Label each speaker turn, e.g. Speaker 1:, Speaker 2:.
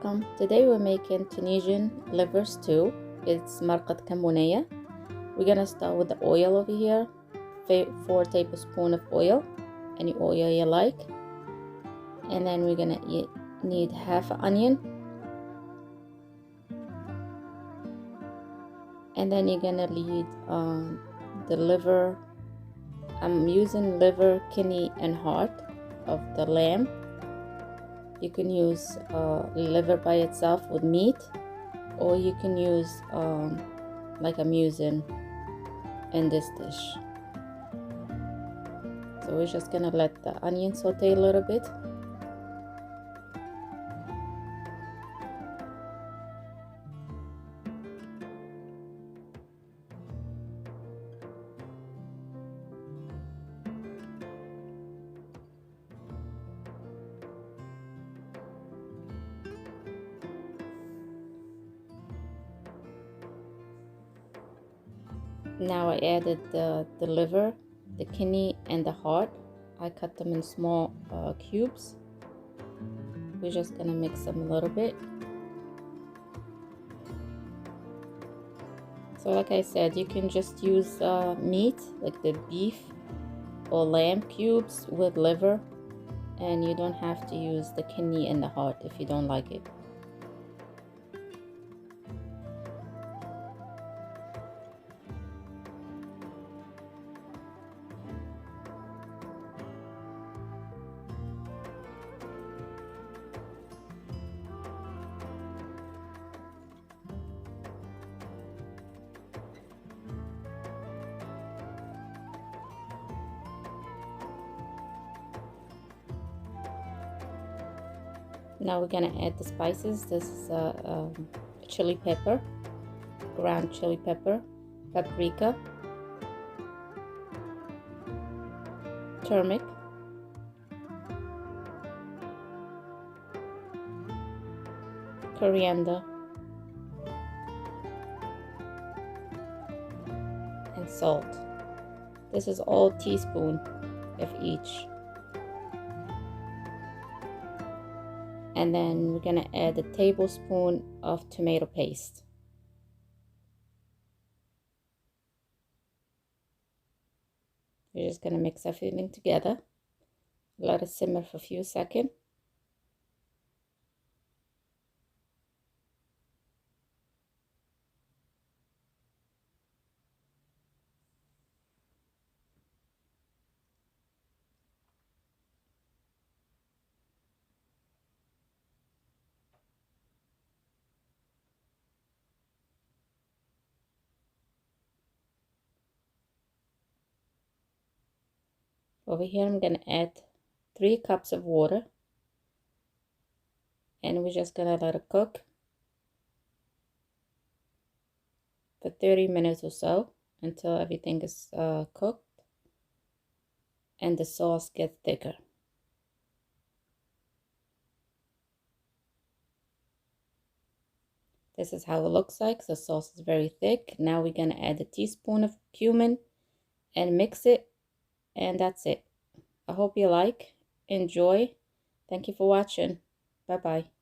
Speaker 1: welcome. Today we're making Tunisian liver stew. It's marqat Kamounia. We're gonna start with the oil over here. 4 tablespoons of oil, any oil you like. And then we're gonna need half an onion. And then you're gonna need the liver. I'm using liver, kidney, and heart of the lamb. You can use liver by itself with meat, or you can use like I'm using in this dish. So we're just gonna let the onion saute a little bit. Now I added the liver, the kidney, and the heart. I cut them in small cubes. We're just gonna mix them a little bit. So like I said, you can just use meat, like the beef or lamb cubes with liver, and you don't have to use the kidney and the heart if you don't like it. Now we're gonna add the spices. This is chili pepper, ground chili pepper, paprika, turmeric, coriander, and salt. This is all teaspoon of each. And then we're gonna add a tablespoon of tomato paste. We're just gonna mix everything together. Let it simmer for a few seconds. Over here I'm gonna add 3 cups of water, and we're just gonna let it cook for 30 minutes or so until everything is cooked and the sauce gets thicker. This is how it looks like. The sauce is very thick. Now we're gonna add a teaspoon of cumin and mix it, and that's it. I hope you enjoy. Thank you for watching. Bye bye.